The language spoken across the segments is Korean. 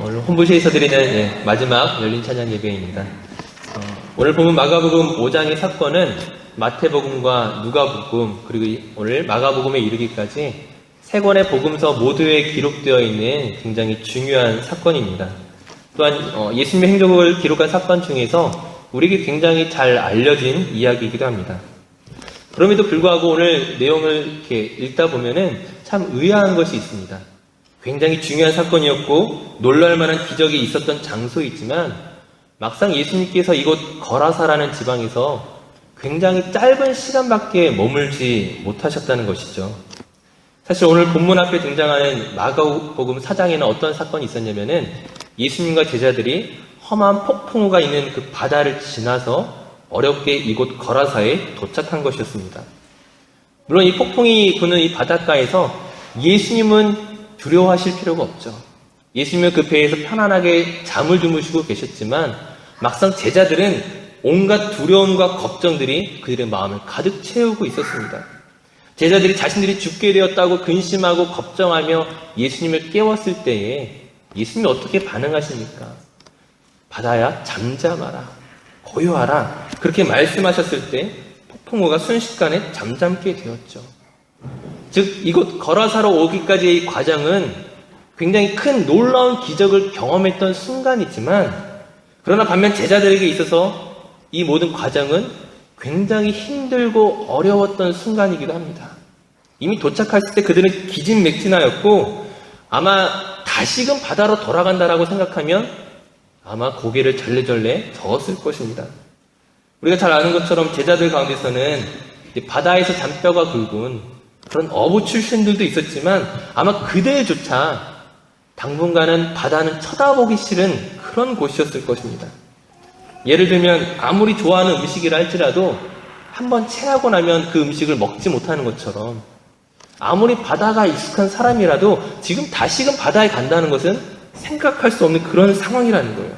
오늘 홈부시에서 드리는 마지막 열린 찬양 예배입니다. 오늘 보면 마가복음 5장의 사건은 마태복음과 누가복음 그리고 오늘 마가복음에 이르기까지 세 권의 복음서 모두에 기록되어 있는 굉장히 중요한 사건입니다. 또한 예수님의 행적을 기록한 사건 중에서 우리에게 굉장히 잘 알려진 이야기이기도 합니다. 그럼에도 불구하고 오늘 내용을 이렇게 읽다 보면은 참 의아한 것이 있습니다. 굉장히 중요한 사건이었고 놀랄만한 기적이 있었던 장소이지만 막상 예수님께서 이곳 거라사라는 지방에서 굉장히 짧은 시간밖에 머물지 못하셨다는 것이죠. 사실 오늘 본문 앞에 등장하는 마가복음 4장에는 어떤 사건이 있었냐면은 예수님과 제자들이 험한 폭풍우가 있는 그 바다를 지나서 어렵게 이곳 거라사에 도착한 것이었습니다. 물론 이 폭풍이 부는 이 바닷가에서 예수님은 두려워하실 필요가 없죠. 예수님은 그 배에서 편안하게 잠을 주무시고 계셨지만 막상 제자들은 온갖 두려움과 걱정들이 그들의 마음을 가득 채우고 있었습니다. 제자들이 자신들이 죽게 되었다고 근심하고 걱정하며 예수님을 깨웠을 때에 예수님이 어떻게 반응하십니까? 바다야 잠잠하라, 고요하라 그렇게 말씀하셨을 때 폭풍우가 순식간에 잠잠게 되었죠. 즉 이곳 거라사로 오기까지의 과정은 굉장히 큰 놀라운 기적을 경험했던 순간이지만 그러나 반면 제자들에게 있어서 이 모든 과정은 굉장히 힘들고 어려웠던 순간이기도 합니다. 이미 도착했을 때 그들은 기진맥진하였고 아마 다시금 바다로 돌아간다라고 생각하면 아마 고개를 절레절레 저었을 것입니다. 우리가 잘 아는 것처럼 제자들 가운데서는 바다에서 잔뼈가 굵은 그런 어부 출신들도 있었지만 아마 그들조차 당분간은 바다는 쳐다보기 싫은 그런 곳이었을 것입니다. 예를 들면 아무리 좋아하는 음식이라 할지라도 한번 체하고 나면 그 음식을 먹지 못하는 것처럼 아무리 바다가 익숙한 사람이라도 지금 다시금 바다에 간다는 것은 생각할 수 없는 그런 상황이라는 거예요.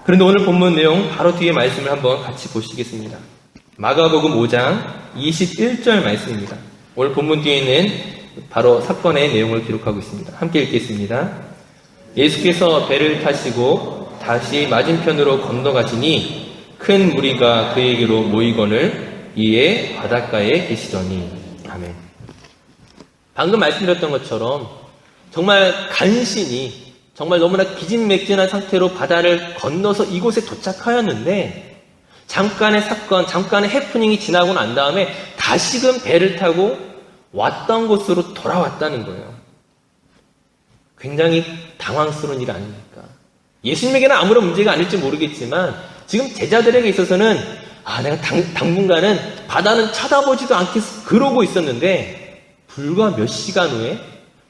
그런데 오늘 본문 내용 바로 뒤에 말씀을 한번 같이 보시겠습니다. 마가복음 5장 21절 말씀입니다. 오늘 본문 뒤에 있는 바로 사건의 내용을 기록하고 있습니다. 함께 읽겠습니다. 예수께서 배를 타시고 다시 맞은편으로 건너가시니 큰 무리가 그에게로 모이거늘 이에 바닷가에 계시더니 아멘. 방금 말씀드렸던 것처럼 정말 간신히 정말 너무나 기진맥진한 상태로 바다를 건너서 이곳에 도착하였는데 잠깐의 사건, 잠깐의 해프닝이 지나고 난 다음에 다시금 배를 타고 왔던 곳으로 돌아왔다는 거예요. 굉장히 당황스러운 일 아닙니까? 예수님에게는 아무런 문제가 아닐지 모르겠지만 지금 제자들에게 있어서는 내가 당분간은 바다는 쳐다보지도 않겠어 그러고 있었는데 불과 몇 시간 후에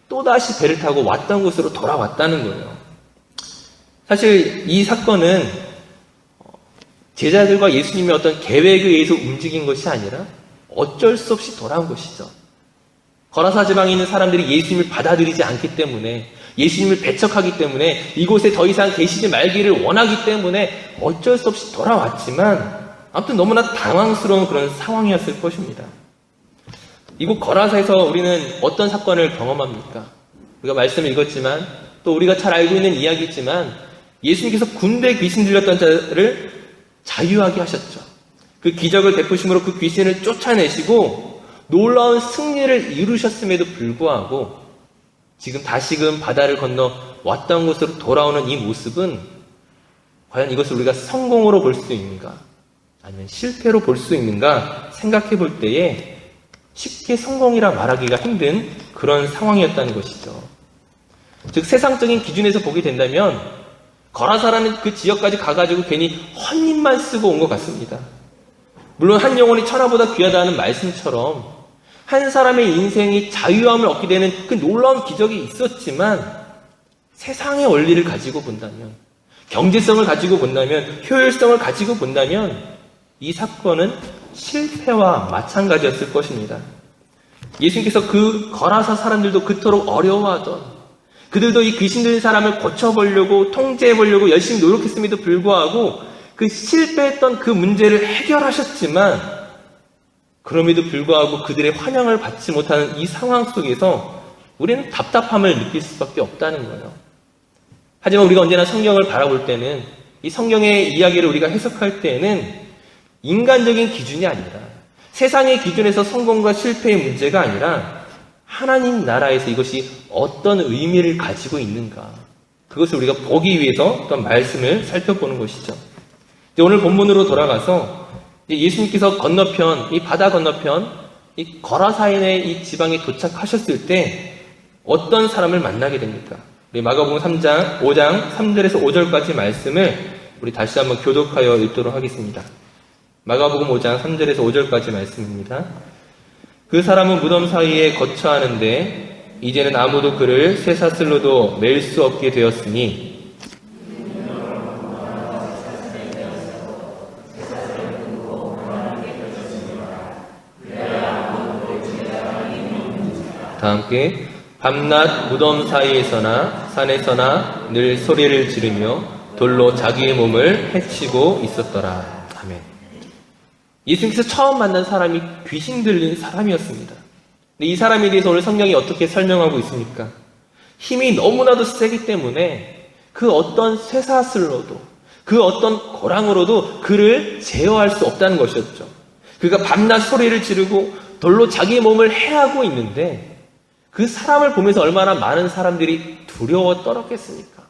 또다시 배를 타고 왔던 곳으로 돌아왔다는 거예요. 사실 이 사건은 제자들과 예수님의 어떤 계획에 의해서 움직인 것이 아니라 어쩔 수 없이 돌아온 것이죠. 거라사 지방에 있는 사람들이 예수님을 받아들이지 않기 때문에 예수님을 배척하기 때문에 이곳에 더 이상 계시지 말기를 원하기 때문에 어쩔 수 없이 돌아왔지만 아무튼 너무나 당황스러운 그런 상황이었을 것입니다. 이곳 거라사에서 우리는 어떤 사건을 경험합니까? 우리가 말씀을 읽었지만 또 우리가 잘 알고 있는 이야기지만 예수님께서 군대 귀신 들렸던 자를 자유하게 하셨죠. 그 기적을 베푸심으로 그 귀신을 쫓아내시고 놀라운 승리를 이루셨음에도 불구하고 지금 다시금 바다를 건너 왔던 곳으로 돌아오는 이 모습은 과연 이것을 우리가 성공으로 볼 수 있는가 아니면 실패로 볼 수 있는가 생각해 볼 때에 쉽게 성공이라 말하기가 힘든 그런 상황이었다는 것이죠. 즉 세상적인 기준에서 보게 된다면 거라사라는 그 지역까지 가가지고 괜히 헛입만 쓰고 온 것 같습니다. 물론 한 영혼이 천하보다 귀하다는 말씀처럼 한 사람의 인생이 자유함을 얻게 되는 그 놀라운 기적이 있었지만 세상의 원리를 가지고 본다면 경제성을 가지고 본다면 효율성을 가지고 본다면 이 사건은 실패와 마찬가지였을 것입니다. 예수님께서 그 거라사 사람들도 그토록 어려워하던 그들도 이 귀신 들린 사람을 고쳐보려고 통제해보려고 열심히 노력했음에도 불구하고 그 실패했던 그 문제를 해결하셨지만 그럼에도 불구하고 그들의 환영을 받지 못하는 이 상황 속에서 우리는 답답함을 느낄 수밖에 없다는 거예요. 하지만 우리가 언제나 성경을 바라볼 때는 이 성경의 이야기를 우리가 해석할 때에는 인간적인 기준이 아니라 세상의 기준에서 성공과 실패의 문제가 아니라 하나님 나라에서 이것이 어떤 의미를 가지고 있는가, 그것을 우리가 보기 위해서 어떤 말씀을 살펴보는 것이죠. 오늘 본문으로 돌아가서 예수님께서 건너편, 이 바다 건너편, 이 거라사인의 이 지방에 도착하셨을 때 어떤 사람을 만나게 됩니까? 우리 마가복음 5장 3절에서 5절까지 말씀을 우리 다시 한번 교독하여 읽도록 하겠습니다. 마가복음 5장 3절에서 5절까지 말씀입니다. 그 사람은 무덤 사이에 거처하는데 이제는 아무도 그를 쇠사슬로도 맬 수 없게 되었으니 다 함께 밤낮 무덤 사이에서나 산에서나 늘 소리를 지르며 돌로 자기의 몸을 해치고 있었더라. 아멘. 예수님께서 처음 만난 사람이 귀신 들린 사람이었습니다. 근데 이 사람에 대해서 오늘 성경이 어떻게 설명하고 있습니까? 힘이 너무나도 세기 때문에 그 어떤 쇠사슬로도 그 어떤 고랑으로도 그를 제어할 수 없다는 것이었죠. 그가 밤낮 소리를 지르고 돌로 자기의 몸을 해하고 있는데 그 사람을 보면서 얼마나 많은 사람들이 두려워 떨었겠습니까?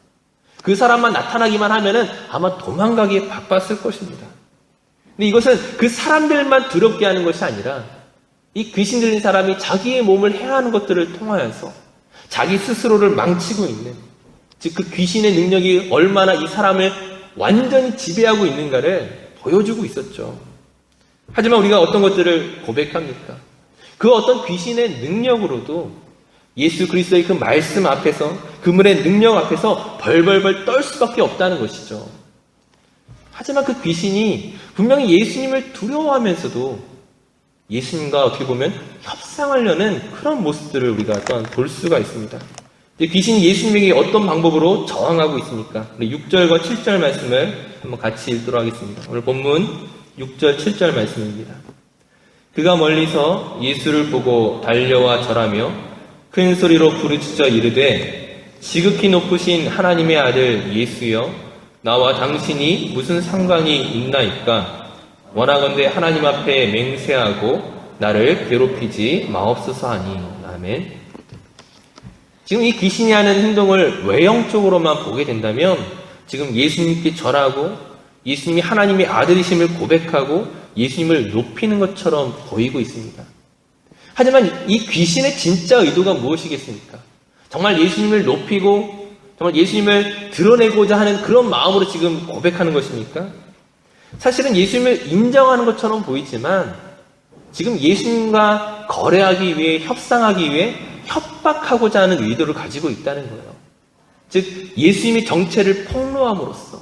그 사람만 나타나기만 하면은 아마 도망가기에 바빴을 것입니다. 근데 이것은 그 사람들만 두렵게 하는 것이 아니라 이 귀신 들린 사람이 자기의 몸을 해하는 것들을 통하여서 자기 스스로를 망치고 있는, 즉 그 귀신의 능력이 얼마나 이 사람을 완전히 지배하고 있는가를 보여주고 있었죠. 하지만 우리가 어떤 것들을 고백합니까? 그 어떤 귀신의 능력으로도 예수 그리스도의 그 말씀 앞에서, 그분의 능력 앞에서 벌벌벌 떨 수밖에 없다는 것이죠. 하지만 그 귀신이 분명히 예수님을 두려워하면서도 예수님과 어떻게 보면 협상하려는 그런 모습들을 우리가 또한 볼 수가 있습니다. 귀신이 예수님에게 어떤 방법으로 저항하고 있습니까? 우리 6절과 7절 말씀을 한번 같이 읽도록 하겠습니다. 오늘 본문 6절 7절 말씀입니다. 그가 멀리서 예수를 보고 달려와 절하며 큰 소리로 부르짖어 이르되 지극히 높으신 하나님의 아들 예수여, 나와 당신이 무슨 상관이 있나이까? 원하건대 하나님 앞에 맹세하고 나를 괴롭히지 마옵소서 하니. 아멘. 지금 이 귀신이 하는 행동을 외형적으로만 보게 된다면 지금 예수님께 절하고 예수님이 하나님의 아들이심을 고백하고 예수님을 높이는 것처럼 보이고 있습니다. 하지만 이 귀신의 진짜 의도가 무엇이겠습니까? 정말 예수님을 높이고 정말 예수님을 드러내고자 하는 그런 마음으로 지금 고백하는 것입니까? 사실은 예수님을 인정하는 것처럼 보이지만 지금 예수님과 거래하기 위해, 협상하기 위해 협박하고자 하는 의도를 가지고 있다는 거예요. 즉 예수님의 정체를 폭로함으로써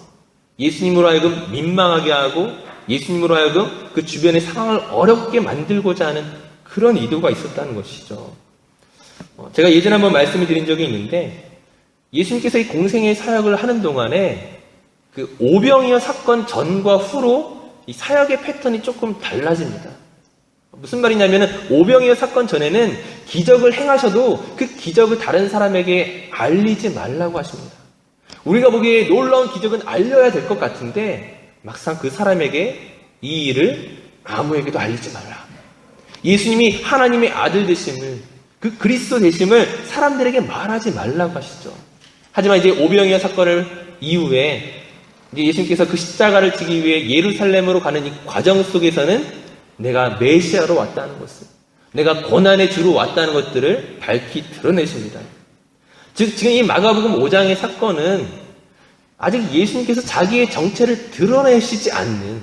예수님으로 하여금 민망하게 하고 예수님으로 하여금 그 주변의 상황을 어렵게 만들고자 하는 그런 의도가 있었다는 것이죠. 제가 예전에 한번 말씀을 드린 적이 있는데 예수님께서 이 공생의 사역을 하는 동안에 그 오병이어 사건 전과 후로 이 사역의 패턴이 조금 달라집니다. 무슨 말이냐면은 오병이어 사건 전에는 기적을 행하셔도 그 기적을 다른 사람에게 알리지 말라고 하십니다. 우리가 보기에 놀라운 기적은 알려야 될 것 같은데 막상 그 사람에게 이 일을 아무에게도 알리지 말라. 예수님이 하나님의 아들 되심을, 그 그리스도 되심을 사람들에게 말하지 말라고 하시죠. 하지만 이제 오병이어 사건을 이후에 이제 예수님께서 그 십자가를 지기 위해 예루살렘으로 가는 이 과정 속에서는 내가 메시아로 왔다는 것을, 내가 고난의 주로 왔다는 것들을 밝히 드러내십니다. 즉 지금 이 마가복음 5장의 사건은 아직 예수님께서 자기의 정체를 드러내시지 않는,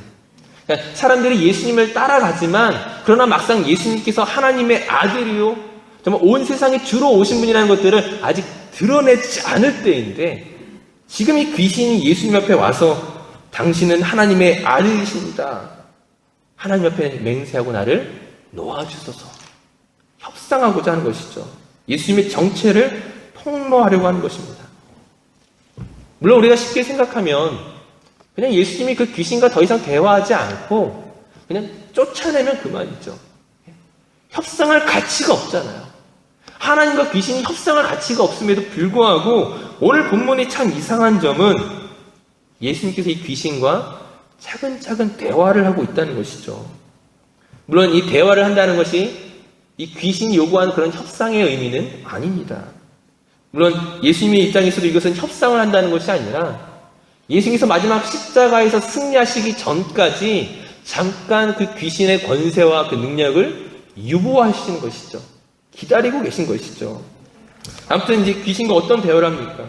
그러니까 사람들이 예수님을 따라가지만 그러나 막상 예수님께서 하나님의 아들이요 정말 온 세상에 주로 오신 분이라는 것들을 아직 드러내지 않을 때인데 지금 이 귀신이 예수님 앞에 와서 당신은 하나님의 아들이십니다. 하나님 앞에 맹세하고 나를 놓아주소서 협상하고자 하는 것이죠. 예수님의 정체를 폭로하려고 하는 것입니다. 물론 우리가 쉽게 생각하면 그냥 예수님이 그 귀신과 더 이상 대화하지 않고 그냥 쫓아내면 그만이죠. 협상할 가치가 없잖아요. 하나님과 귀신이 협상할 가치가 없음에도 불구하고 오늘 본문이 참 이상한 점은 예수님께서 이 귀신과 차근차근 대화를 하고 있다는 것이죠. 물론 이 대화를 한다는 것이 이 귀신이 요구하는 그런 협상의 의미는 아닙니다. 물론 예수님의 입장에서도 이것은 협상을 한다는 것이 아니라 예수님께서 마지막 십자가에서 승리하시기 전까지 잠깐 그 귀신의 권세와 그 능력을 유보하시는 것이죠. 기다리고 계신 것이죠. 아무튼 이제 귀신과 어떤 대화를 합니까?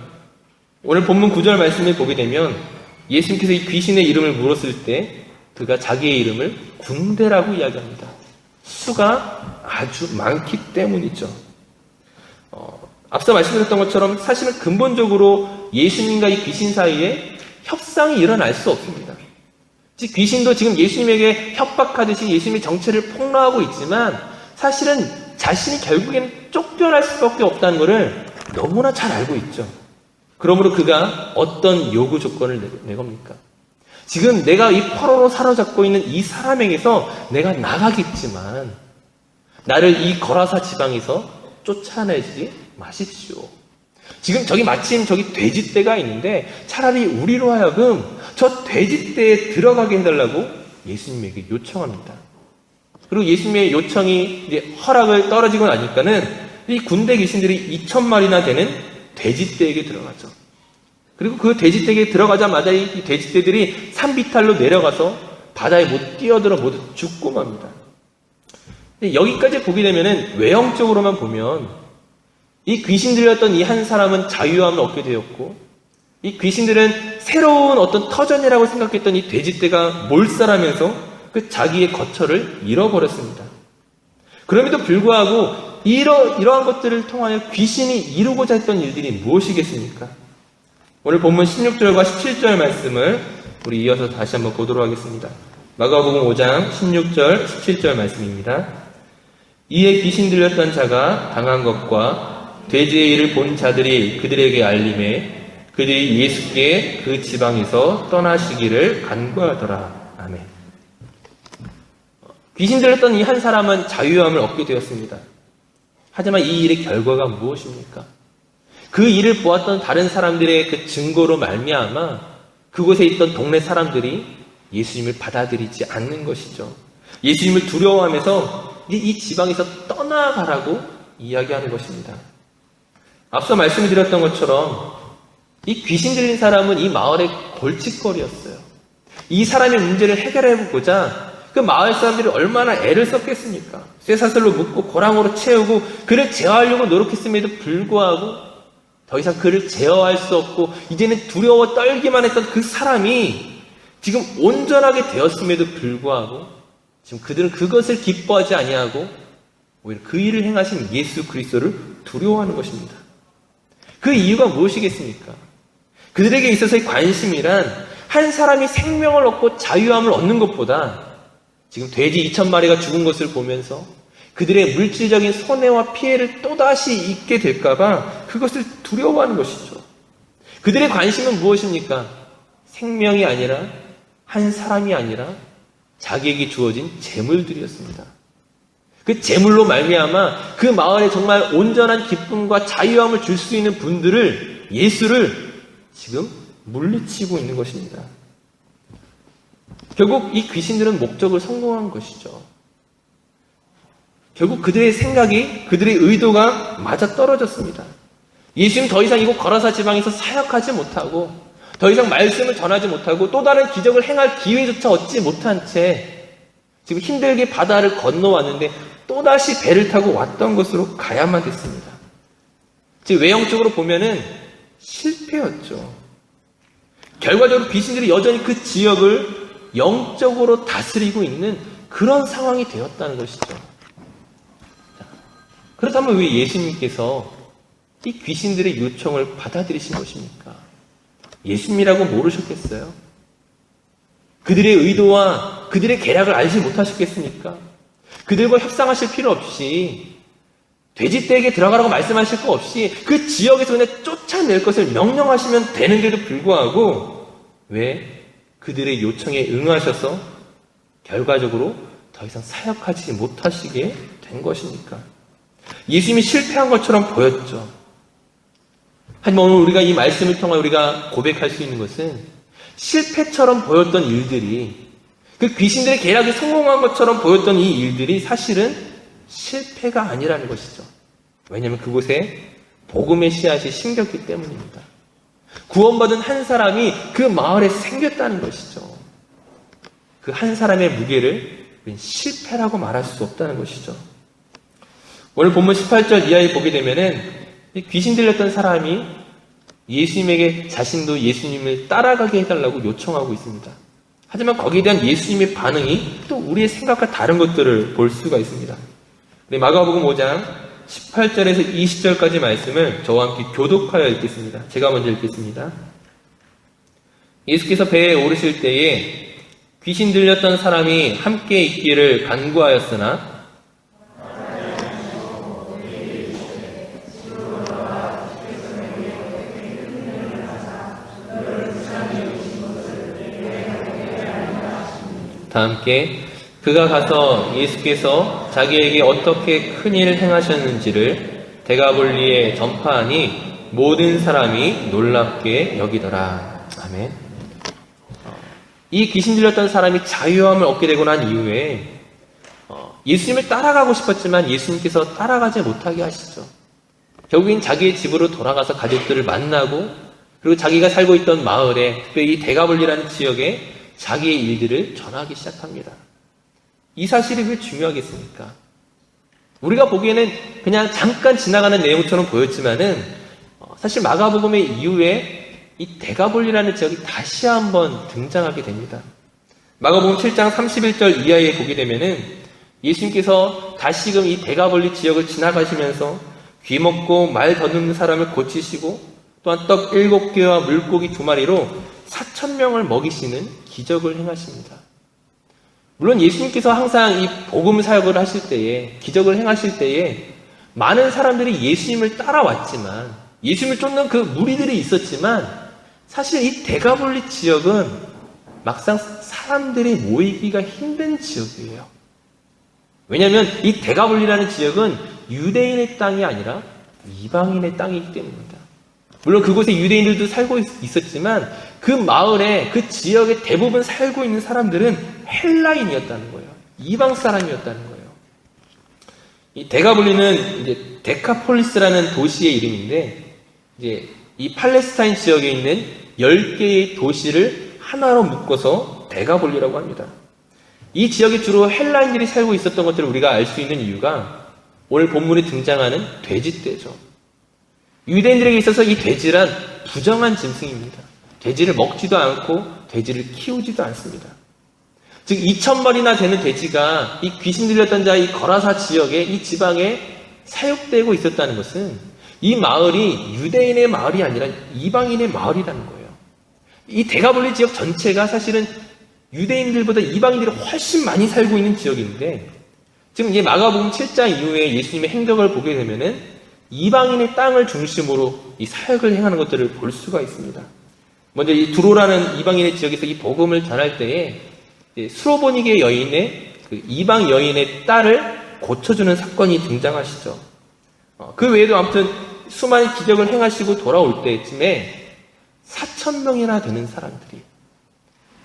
오늘 본문 9절 말씀을 보게 되면 예수님께서 이 귀신의 이름을 물었을 때 그가 자기의 이름을 군대라고 이야기합니다. 수가 아주 많기 때문이죠. 앞서 말씀드렸던 것처럼 사실은 근본적으로 예수님과 이 귀신 사이에 협상이 일어날 수 없습니다. 귀신도 지금 예수님에게 협박하듯이 예수님의 정체를 폭로하고 있지만 사실은 자신이 결국에는 쫓겨날 수밖에 없다는 것을 너무나 잘 알고 있죠. 그러므로 그가 어떤 요구 조건을 내겁니까? 지금 내가 이 포로로 사로잡고 있는 이 사람에게서 내가 나가겠지만 나를 이 거라사 지방에서 쫓아내지 마십시오. 지금 마침 저기 돼지떼가 있는데 차라리 우리로 하여금 저 돼지떼에 들어가게 해달라고 예수님에게 요청합니다. 그리고 예수님의 요청이 이제 허락을 떨어지고 나니까는 이 군대 귀신들이 2,000마리나 되는 돼지떼에게 들어가죠. 그리고 그 돼지떼에게 들어가자마자 이 돼지떼들이 산비탈로 내려가서 바다에 못 뛰어들어 모두 죽고 맙니다. 여기까지 보게 되면은 외형적으로만 보면 이 귀신들이었던 이 한 사람은 자유함을 얻게 되었고 이 귀신들은 새로운 어떤 터전이라고 생각했던 이 돼지떼가 몰살하면서 그 자기의 거처를 잃어버렸습니다. 그럼에도 불구하고 이러한 것들을 통하여 귀신이 이루고자 했던 일들이 무엇이겠습니까? 오늘 본문 16절과 17절 말씀을 우리 이어서 다시 한번 보도록 하겠습니다. 마가복음 5장 16절 17절 말씀입니다. 이에 귀신 들렸던 자가 당한 것과 돼지의 일을 본 자들이 그들에게 알림해 그들이 예수께 그 지방에서 떠나시기를 간구하더라. 아멘. 귀신 들렸던 이 한 사람은 자유함을 얻게 되었습니다. 하지만 이 일의 결과가 무엇입니까? 그 일을 보았던 다른 사람들의 그 증거로 말미암아 그곳에 있던 동네 사람들이 예수님을 받아들이지 않는 것이죠. 예수님을 두려워하면서 이 지방에서 떠나가라고 이야기하는 것입니다. 앞서 말씀드렸던 것처럼 이 귀신 들린 사람은 이 마을의 골칫거리였어요. 이 사람의 문제를 해결해보고자 그 마을 사람들이 얼마나 애를 썼겠습니까? 쇠사슬로 묶고 고랑으로 채우고 그를 제어하려고 노력했음에도 불구하고 더 이상 그를 제어할 수 없고 이제는 두려워 떨기만 했던 그 사람이 지금 온전하게 되었음에도 불구하고 지금 그들은 그것을 기뻐하지 아니하고 오히려 그 일을 행하신 예수 그리스도를 두려워하는 것입니다. 그 이유가 무엇이겠습니까? 그들에게 있어서의 관심이란 한 사람이 생명을 얻고 자유함을 얻는 것보다 지금 돼지 2,000마리가 죽은 것을 보면서 그들의 물질적인 손해와 피해를 또다시 입게 될까봐 그것을 두려워하는 것이죠. 그들의 관심은 무엇입니까? 생명이 아니라 한 사람이 아니라 자기에게 주어진 재물들이었습니다. 그 재물로 말미암아 그 마을에 정말 온전한 기쁨과 자유함을 줄 수 있는 분들을 예수를 지금 물리치고 있는 것입니다. 결국 이 귀신들은 목적을 성공한 것이죠. 결국 그들의 생각이 그들의 의도가 맞아떨어졌습니다. 예수님 더 이상 이곳 거라사 지방에서 사역하지 못하고 더 이상 말씀을 전하지 못하고 또 다른 기적을 행할 기회조차 얻지 못한 채 지금 힘들게 바다를 건너왔는데 또다시 배를 타고 왔던 곳으로 가야만 됐습니다. 즉 외형적으로 보면은 실패였죠. 결과적으로 귀신들이 여전히 그 지역을 영적으로 다스리고 있는 그런 상황이 되었다는 것이죠. 그렇다면 왜 예수님께서 이 귀신들의 요청을 받아들이신 것입니까? 예수님이라고 모르셨겠어요? 그들의 의도와 그들의 계략을 알지 못하셨겠습니까? 그들과 협상하실 필요 없이 돼지떼에게 들어가라고 말씀하실 거 없이 그 지역에서 그냥 쫓아낼 것을 명령하시면 되는데도 불구하고 왜 그들의 요청에 응하셔서 결과적으로 더 이상 사역하지 못하시게 된 것입니까? 예수님이 실패한 것처럼 보였죠. 하지만 오늘 우리가 이 말씀을 통해 우리가 고백할 수 있는 것은 실패처럼 보였던 일들이, 그 귀신들의 계략이 성공한 것처럼 보였던 이 일들이 사실은 실패가 아니라는 것이죠. 왜냐하면 그곳에 복음의 씨앗이 심겼기 때문입니다. 구원받은 한 사람이 그 마을에 생겼다는 것이죠. 그 한 사람의 무게를 실패라고 말할 수 없다는 것이죠. 오늘 본문 18절 이하에 보게 되면은 귀신 들렸던 사람이 예수님에게 자신도 예수님을 따라가게 해달라고 요청하고 있습니다. 하지만 거기에 대한 예수님의 반응이 또 우리의 생각과 다른 것들을 볼 수가 있습니다. 마가복음 5장 18절에서 20절까지 말씀을 저와 함께 교독하여 읽겠습니다. 제가 먼저 읽겠습니다. 예수께서 배에 오르실 때에 귀신 들렸던 사람이 함께 있기를 간구하였으나 다 함께 그가 가서 예수께서 자기에게 어떻게 큰일을 행하셨는지를 데가볼리에 전파하니 모든 사람이 놀랍게 여기더라. 아멘. 이 귀신 들렸던 사람이 자유함을 얻게 되고 난 이후에 예수님을 따라가고 싶었지만 예수님께서 따라가지 못하게 하시죠. 결국엔 자기의 집으로 돌아가서 가족들을 만나고 그리고 자기가 살고 있던 마을에, 특별히 데가볼리라는 지역에 자기의 일들을 전하기 시작합니다. 이 사실이 왜 중요하겠습니까? 우리가 보기에는 그냥 잠깐 지나가는 내용처럼 보였지만은 사실 마가복음의 이후에 이 데가볼리라는 지역이 다시 한번 등장하게 됩니다. 마가복음 7장 31절 이하에 보게 되면은 예수님께서 다시금 이 데가볼리 지역을 지나가시면서 귀 먹고 말 더듬는 사람을 고치시고 또한 떡 7개와 물고기 2마리로 4,000명을 먹이시는 기적을 행하십니다. 물론 예수님께서 항상 이 복음 사역을 하실 때에, 기적을 행하실 때에 많은 사람들이 예수님을 따라왔지만, 예수님을 쫓는 그 무리들이 있었지만 사실 이 데가볼리 지역은 막상 사람들이 모이기가 힘든 지역이에요. 왜냐하면 이 데가볼리라는 지역은 유대인의 땅이 아니라 이방인의 땅이기 때문입니다. 물론 그곳에 유대인들도 살고 있었지만 그 마을에, 그 지역에 대부분 살고 있는 사람들은 헬라인이었다는 거예요. 이방 사람이었다는 거예요. 이 데가볼리는 이제 데카폴리스라는 도시의 이름인데, 이제 이 팔레스타인 지역에 있는 10개의 도시를 하나로 묶어서 데가볼리라고 합니다. 이 지역에 주로 헬라인들이 살고 있었던 것들을 우리가 알 수 있는 이유가 오늘 본문에 등장하는 돼지떼죠. 유대인들에게 있어서 이 돼지란 부정한 짐승입니다. 돼지를 먹지도 않고 돼지를 키우지도 않습니다. 즉 2,000마리나 되는 돼지가 이 귀신 들렸던 자 이 거라사 지역에, 이 지방에 사육되고 있었다는 것은 이 마을이 유대인의 마을이 아니라 이방인의 마을이라는 거예요. 이 데가볼리 지역 전체가 사실은 유대인들보다 이방인들이 훨씬 많이 살고 있는 지역인데, 지금 이제 마가복음 7장 이후에 예수님의 행적을 보게 되면은 이방인의 땅을 중심으로 이 사역을 행하는 것들을 볼 수가 있습니다. 먼저 이 두로라는 이방인의 지역에서 이 복음을 전할 때에 수로보니게 여인의 그 이방 여인의 딸을 고쳐주는 사건이 등장하시죠. 그 외에도 아무튼 수많은 기적을 행하시고 돌아올 때쯤에 4,000명이나 되는 사람들이,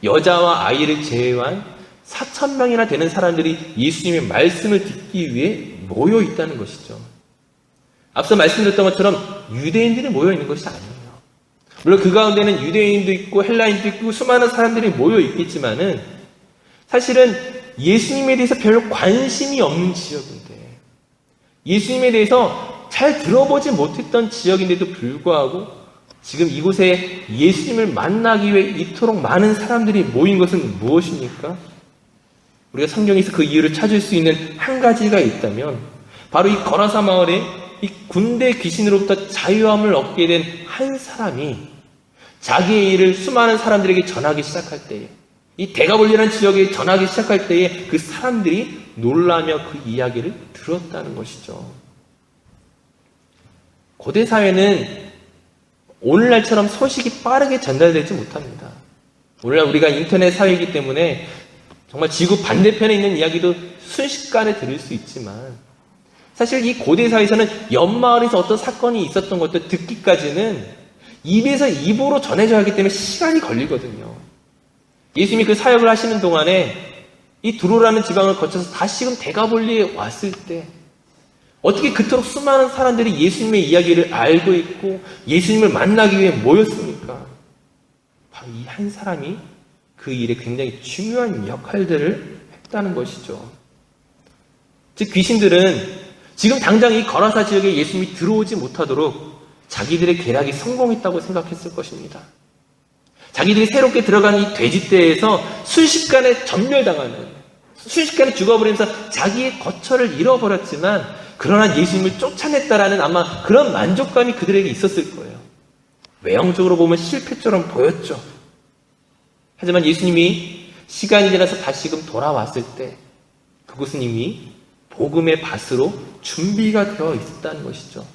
여자와 아이를 제외한 4,000명이나 되는 사람들이 예수님의 말씀을 듣기 위해 모여 있다는 것이죠. 앞서 말씀드렸던 것처럼 유대인들이 모여 있는 것이 아니에요. 물론 그 가운데는 유대인도 있고 헬라인도 있고 수많은 사람들이 모여 있겠지만은 사실은 예수님에 대해서 별 관심이 없는 지역인데, 예수님에 대해서 잘 들어보지 못했던 지역인데도 불구하고 지금 이곳에 예수님을 만나기 위해 이토록 많은 사람들이 모인 것은 무엇입니까? 우리가 성경에서 그 이유를 찾을 수 있는 한 가지가 있다면 바로 이 거라사 마을에 이 군대 귀신으로부터 자유함을 얻게 된 한 사람이 자기의 일을 수많은 사람들에게 전하기 시작할 때에, 이 데가볼리라는 지역에 전하기 시작할 때에 그 사람들이 놀라며 그 이야기를 들었다는 것이죠. 고대 사회는 오늘날처럼 소식이 빠르게 전달되지 못합니다. 오늘날 우리가 인터넷 사회이기 때문에 정말 지구 반대편에 있는 이야기도 순식간에 들을 수 있지만, 사실 이 고대 사회에서는 옆마을에서 어떤 사건이 있었던 것도 듣기까지는 입에서 입으로 전해져야 하기 때문에 시간이 걸리거든요. 예수님이 그 사역을 하시는 동안에 이 두로라는 지방을 거쳐서 다시금 대가볼리에 왔을 때 어떻게 그토록 수많은 사람들이 예수님의 이야기를 알고 있고 예수님을 만나기 위해 모였습니까? 바로 이 한 사람이 그 일에 굉장히 중요한 역할들을 했다는 것이죠. 즉 귀신들은 지금 당장 이 거라사 지역에 예수님이 들어오지 못하도록 자기들의 계략이 성공했다고 생각했을 것입니다. 자기들이 새롭게 들어간 이 돼지떼에서 순식간에 전멸당하는, 순식간에 죽어버리면서 자기의 거처를 잃어버렸지만 그러나 예수님을 쫓아냈다라는 아마 그런 만족감이 그들에게 있었을 거예요. 외형적으로 보면 실패처럼 보였죠. 하지만 예수님이 시간이 지나서 다시금 돌아왔을 때 그곳은 이미 복음의 밭으로 준비가 되어 있었다는 것이죠.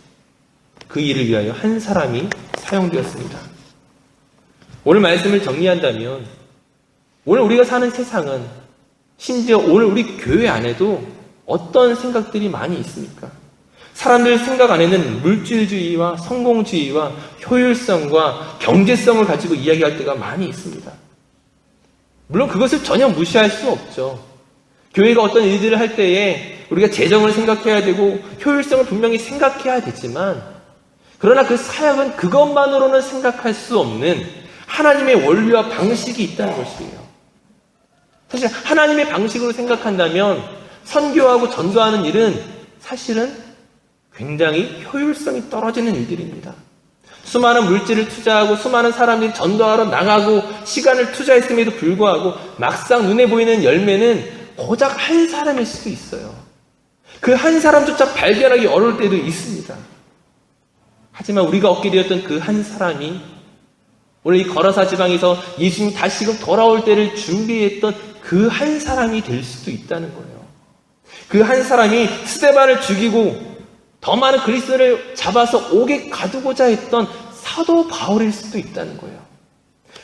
그 일을 위하여 한 사람이 사용되었습니다. 오늘 말씀을 정리한다면 오늘 우리가 사는 세상은 심지어 오늘 우리 교회 안에도 어떤 생각들이 많이 있습니까? 사람들 생각 안에는 물질주의와 성공주의와 효율성과 경제성을 가지고 이야기할 때가 많이 있습니다. 물론 그것을 전혀 무시할 수 없죠. 교회가 어떤 일들을 할 때에 우리가 재정을 생각해야 되고 효율성을 분명히 생각해야 되지만 그러나 그 사역은 그것만으로는 생각할 수 없는 하나님의 원리와 방식이 있다는 것이에요. 사실 하나님의 방식으로 생각한다면 선교하고 전도하는 일은 사실은 굉장히 효율성이 떨어지는 일들입니다. 수많은 물질을 투자하고 수많은 사람들이 전도하러 나가고 시간을 투자했음에도 불구하고 막상 눈에 보이는 열매는 고작 한 사람일 수도 있어요. 그 한 사람조차 발견하기 어려울 때도 있습니다. 하지만 우리가 얻게 되었던 그 한 사람이 오늘 이 거라사 지방에서 예수님이 다시금 돌아올 때를 준비했던 그 한 사람이 될 수도 있다는 거예요. 그 한 사람이 스데반을 죽이고 더 많은 그리스도를 잡아서 옥에 가두고자 했던 사도 바울일 수도 있다는 거예요.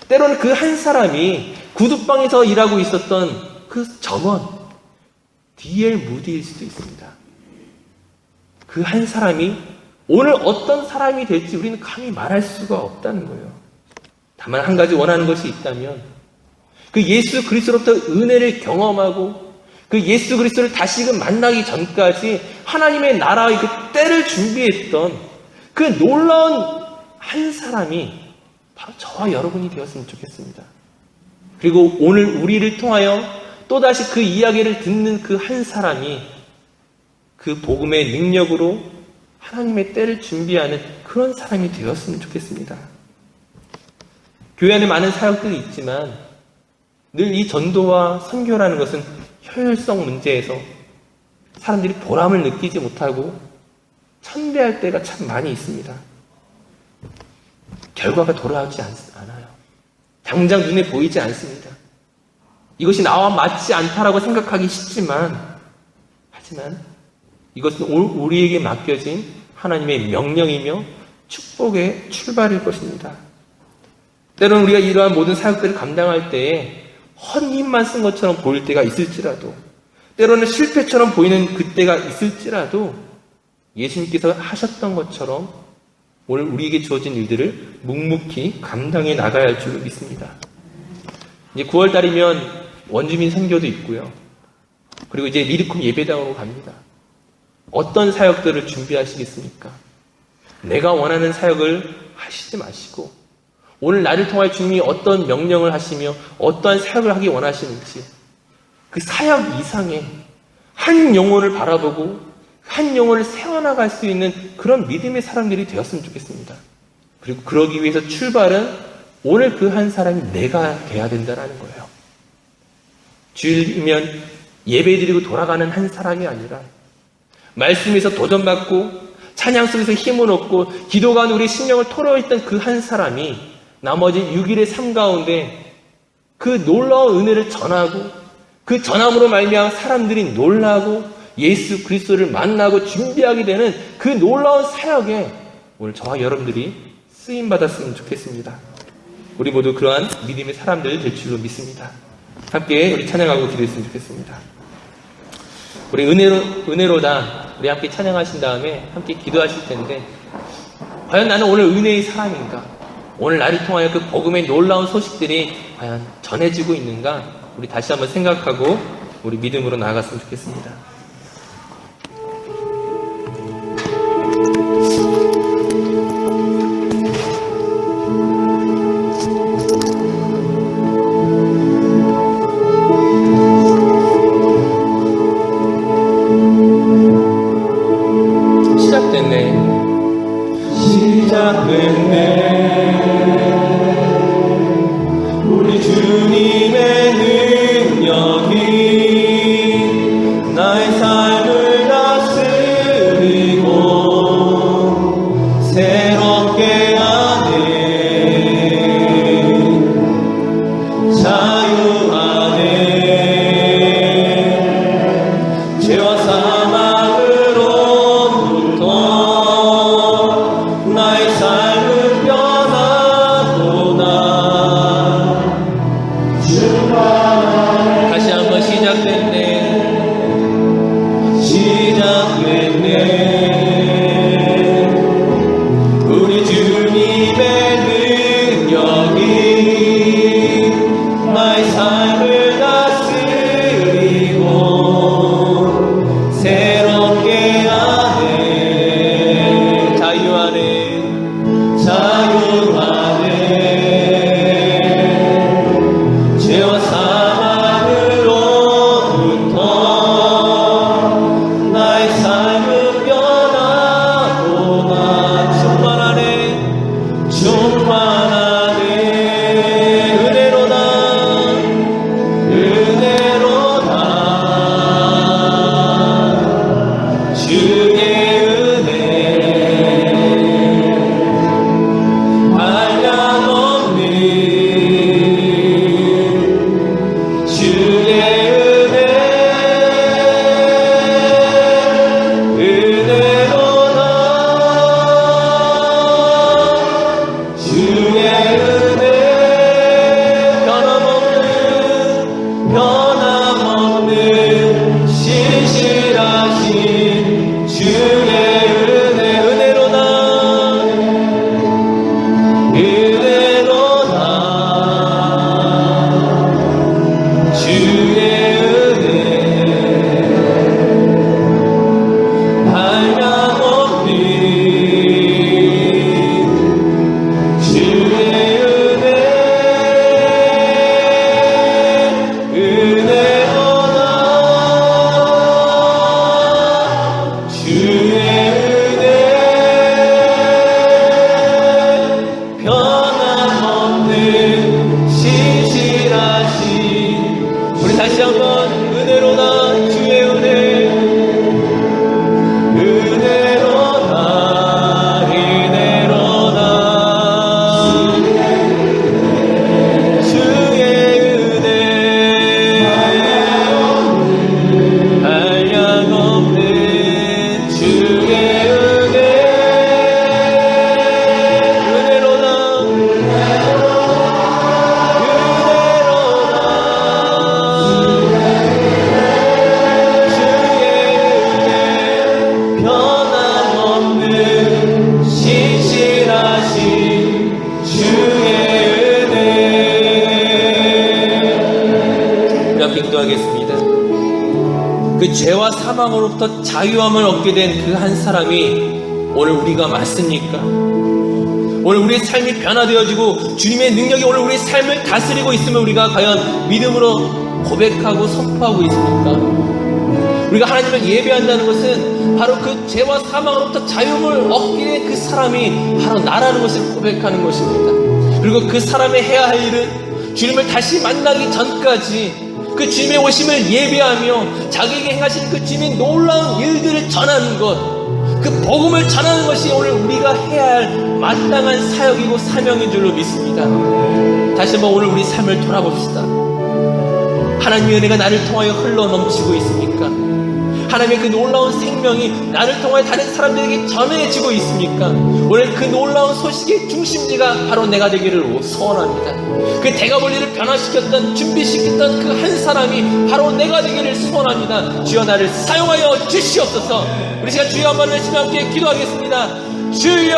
때로는 그 한 사람이 구두방에서 일하고 있었던 그 점원 D.L. 무디일 수도 있습니다. 그 한 사람이 오늘 어떤 사람이 될지 우리는 감히 말할 수가 없다는 거예요. 다만 한 가지 원하는 것이 있다면 그 예수 그리스도로부터 은혜를 경험하고 그 예수 그리스도를 다시금 만나기 전까지 하나님의 나라의 그 때를 준비했던 그 놀라운 한 사람이 바로 저와 여러분이 되었으면 좋겠습니다. 그리고 오늘 우리를 통하여 또다시 그 이야기를 듣는 그 한 사람이 그 복음의 능력으로 하나님의 때를 준비하는 그런 사람이 되었으면 좋겠습니다. 교회 안에 많은 사역들이 있지만 늘 이 전도와 선교라는 것은 효율성 문제에서 사람들이 보람을 느끼지 못하고 천대할 때가 참 많이 있습니다. 결과가 돌아오지 않아요. 당장 눈에 보이지 않습니다. 이것이 나와 맞지 않다라고 생각하기 쉽지만 하지만 이것은 우리에게 맡겨진 하나님의 명령이며 축복의 출발일 것입니다. 때로는 우리가 이러한 모든 사역들을 감당할 때에 헌 힘만 쓴 것처럼 보일 때가 있을지라도 때로는 실패처럼 보이는 그때가 있을지라도 예수님께서 하셨던 것처럼 오늘 우리에게 주어진 일들을 묵묵히 감당해 나가야 할 줄을 믿습니다. 이제 9월달이면 원주민 선교도 있고요. 그리고 이제 미리쿰 예배당으로 갑니다. 어떤 사역들을 준비하시겠습니까? 내가 원하는 사역을 하시지 마시고 오늘 나를 통해 주님이 어떤 명령을 하시며 어떠한 사역을 하기 원하시는지 그 사역 이상의 한 영혼을 바라보고 한 영혼을 세워나갈 수 있는 그런 믿음의 사람들이 되었으면 좋겠습니다. 그리고 그러기 위해서 출발은 오늘 그 한 사람이 내가 돼야 된다는 거예요. 주일이면 예배드리고 돌아가는 한 사람이 아니라 말씀에서 도전받고 찬양 속에서 힘을 얻고 기도가 우리 심령을 토로했던 그 한 사람이 나머지 6일의 삶 가운데 그 놀라운 은혜를 전하고 그 전함으로 말미암아 사람들이 놀라고 예수 그리스도를 만나고 준비하게 되는 그 놀라운 사역에 오늘 저와 여러분들이 쓰임받았으면 좋겠습니다. 우리 모두 그러한 믿음의 사람들 될 줄로 믿습니다. 함께 우리 찬양하고 기도했으면 좋겠습니다. 우리 은혜로다 우리 함께 찬양하신 다음에 함께 기도하실 텐데 과연 나는 오늘 은혜의 사람인가? 오늘 나를 통하여 그 복음의 놀라운 소식들이 과연 전해지고 있는가? 우리 다시 한번 생각하고 우리 믿음으로 나아갔으면 좋겠습니다. 우리 주님의 능력이 나의 삶을 다스리고 새롭게 하네. 자유 안에 죄와 사망으로부터 나의 삶을 변하구나. 다시 한번 시작됐네. 우리 주님의 능력이 나의 삶을 다스리고 새롭게 하네. 자유 안에 죄와 사망으로부터 나의 삶은 변하구나. 충만하네. 은혜로다. 주의 은혜 한량없는 주의 은혜로다. 주의 은혜 변함없는 신실하신 주의 은혜로다. 주의 은혜 한량없는 주의 은혜로다. 주의 은혜 변함없는 신실하신 우리 다시 한번 은혜로다. 주의 은혜 은혜로다. 주의 은혜 한량없는 주의 은혜 은혜로다. 변함없는 신실하신 주의 은혜. 우리 함께 기도하겠습니다. 그 죄와 사망으로부터 자유함을 얻게 된 그 한 사람이 오늘 우리가 맞습니까? 오늘 우리의 삶이 변화되어지고 주님의 능력이 오늘 우리의 삶을 다스리고 있으면 우리가 과연 믿음으로 고백하고 선포하고 있습니까? 우리가 하나님을 예배한다는 것은 바로 그 죄와 사망으로부터 자유함을 얻게 된 그 사람이 바로 나라는 것을 고백하는 것입니다. 그리고 그 사람이 해야 할 일은 주님을 다시 만나기 전까지 그 주님의 오심을 예배하며 자기에게 행하신 그 주님의 놀라운 일들을 전하는 것, 그 복음을 전하는 것이 오늘 우리가 해야 할 마땅한 사역이고 사명인 줄로 믿습니다. 다시 한번 오늘 우리 삶을 돌아봅시다. 하나님의 은혜가 나를 통하여 흘러 넘치고 있습니까? 하나님의 그 놀라운 생명이 나를 통하여 다른 사람들에게 전해지고 있습니까? 오늘 그 놀라운 소식의 중심지가 바로 내가 되기를 소원합니다. 그 대가볼리를 변화시켰던, 준비시켰던 그 한 사람이 바로 내가 되기를 소원합니다. 주여 나를 사용하여 주시옵소서. 우리 시간 주여 한번 열심히 함께 기도하겠습니다. 주여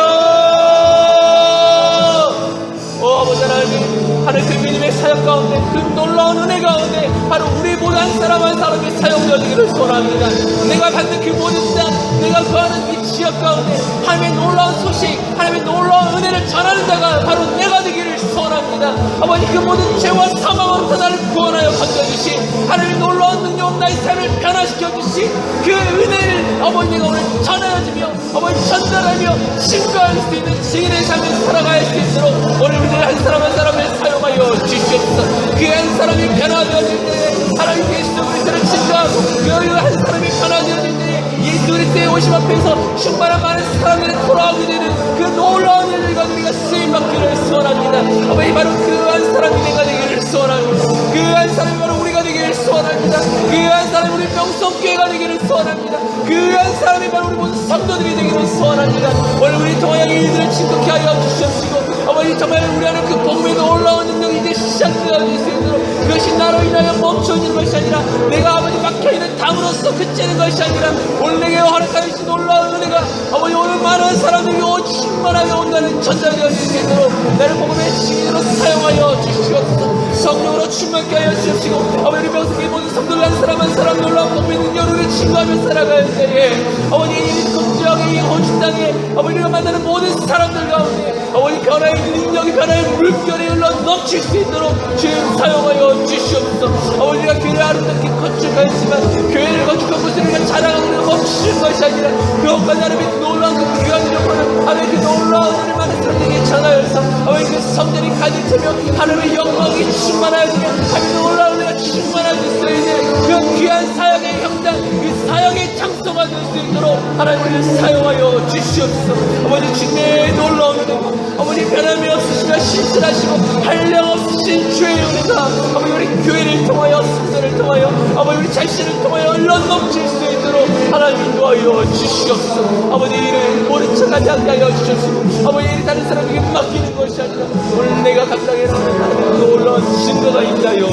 하나님 그 믿음의 사역 가운데 그 놀라운 은혜 가운데 바로 우리 모두 한 사람 한 사람이 사용되기를 소원합니다. 내가 받는 그 모든 땅, 내가 거하는 이 지역 가운데 하나님의 놀라운 소식, 하나님의 놀라운 은혜를 전하는 자가 바로 내가 되기를 소원합니다. 아버지 그 모든 죄와 사망으로부터 나를 구원하여 건져주신 하나님의 놀라운 능력 나의 삶을 변화시켜 주신 그 은혜를 아버지 내가 오늘 전하여주며 아버지 전달하며 증거할 수 있는 증인의 삶을 살아갈 수 있도록 오늘 우리들 한 사람 한 사람을 사용하여 주시옵소서. 그 한 사람이 변화되어질 때에 하나님 예수 그리스도를 증거하고 그 한 사람이 변화되어질 때에 예수 그리스도의 오심 앞에서 충만한 많은 사람들이 돌아오게 되는 그 놀라운 일들과 우리가 쓰임받기를 소원합니다. 아버지 바로 그 한 사람이 내가 되기를 소원합니다. 그 한 사람이 바로 우리가 되기를 소원합니다. 그 한 사람이 우리 명성교회가 되기를 소원합니다. 그 한 사람이 바로 우리 모든 성도들이 되기를 소원합니다. 오늘 우리 통하여 이 일들을 진득케 하여 주시옵시고 아버지 정말 우리 안에 그 복음의 놀라운 능력이 이제 시작되어질 수 있도록 그것이 나로 인하여 멈춰지는 것이 아니라 내가 아버지 막혀있는 담으로써 그치는 것이 아니라 오늘 내게 허락하여 주신 놀라운 은혜가 아버지 오늘 많은 사람들이 충만하게 온다는 전달되어질 수 있도록 나를 복음의 증인으로 사용하여 주시옵소서. 성령으로 충만케 하여 주시옵시고 아버지 우리 명성의 모든 성도들 한 사람 한 사람 놀라운 복음의 능력으로 증거하며 살아갈 때에 아버지 이 금지역의 이 호주 땅에 아버지가 만나는 모든 사람들 가운데 아버지 변화의 능력이 변화의 물결이 흘러 넘칠 수 있도록 주님 사용하여 주시옵소서. 아버지가 교회를 아름답게 건축하였지만 교회를 건축한 것을 우리가 자랑하는 멈추는 것이 아니라 그것까지 하나님의 놀라운 그 귀한 이름으로 하나님의 그 놀라운 은혜를 많은 사람들에게 전하여서 아버지 그 성전이 가득 차며 하나님의 영광이 충만하여지며 하나님의 놀라운 은혜가 충만하여질 수 있는 그 귀한 사역의 현장 그 사역의 장소가 될 수 있도록 하나님을 사용하여 주시옵소서. 아버지 주님의 놀라운 은혜고 아버지 변함이 없으시며 신실하시고 한량 없으신 주의 은혜가 아버지 우리 교회를 통하여 성전을 통하여 아버지 우리 자신을 통하여 흘러 넘칠 수 있도록 하나님 인도하여 주시옵소서. 아버지 이를 모른 척하지 않게 하여 주시옵소서. 아버지 이를 다른 사람에게 맡기는 것이 아니라 오늘 내가 감당해야 하는 하나님의 놀라운 증거가 있다 하여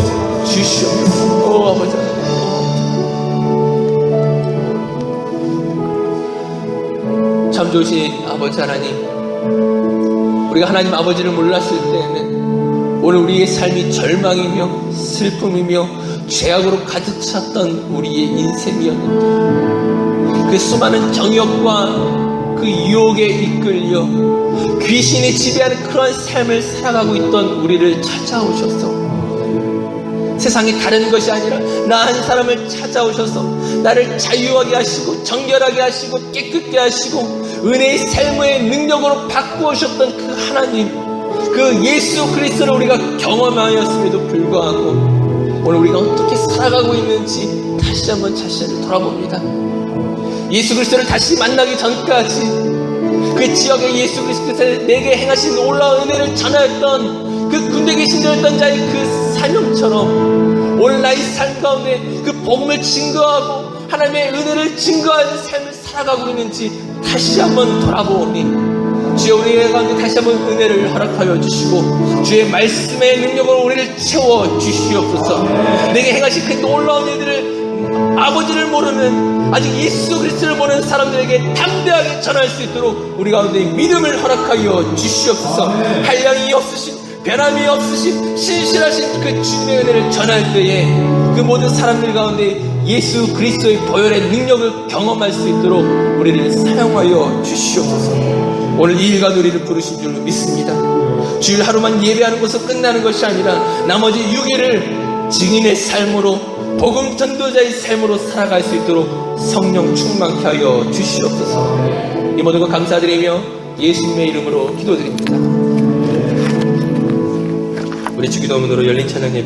주시옵소서. 오 아버지 참 좋으신 아버지 하나님, 우리가 하나님 아버지를 몰랐을 때에는 오늘 우리의 삶이 절망이며 슬픔이며 죄악으로 가득 찼던 우리의 인생이었는데 그 수많은 정욕과 그 유혹에 이끌려 귀신이 지배하는 그러한 삶을 살아가고 있던 우리를 찾아오셔서 세상에 다른 것이 아니라 나 한 사람을 찾아오셔서 나를 자유하게 하시고 정결하게 하시고 깨끗게 하시고 은혜의 삶의 능력으로 바꾸오셨던 그 하나님, 그 예수 그리스도를 우리가 경험하였음에도 불구하고 오늘 우리가 어떻게 살아가고 있는지 다시 한번 자신을 돌아봅니다. 예수 그리스도를 다시 만나기 전까지 그 지역의 예수 그리스도께서 내게 행하신 놀라운 은혜를 전하였던 그 군대 계신되었던 자의 그 사명처럼 오늘 나의 삶 가운데 그 복음을 증거하고 하나님의 은혜를 증거하는 삶을 살아가고 있는지 다시 한번 돌아보니 주여 우리 가운데 다시 한번 은혜를 허락하여 주시고 주의 말씀의 능력으로 우리를 채워 주시옵소서. 내게 행하신 그 놀라운 일들을 아버지를 모르는 아직 예수 그리스도를 모르는 사람들에게 담대하게 전할 수 있도록 우리 가운데 믿음을 허락하여 주시옵소서. 한량이 없으신 변함이 없으신 신실하신 그 주님의 은혜를 전할 때에 그 모든 사람들 가운데 예수 그리스도의 보혈의 능력을 경험할 수 있도록 우리를 사용하여 주시옵소서. 오늘 이 일과 우리를 부르신 줄 믿습니다. 주일 하루만 예배하는 것으로 끝나는 것이 아니라 나머지 6일을 증인의 삶으로 복음 전도자의 삶으로 살아갈 수 있도록 성령 충만케 하여 주시옵소서. 이 모든 것 감사드리며 예수님의 이름으로 기도드립니다. 우리 주기도문으로 열린 찬양 예배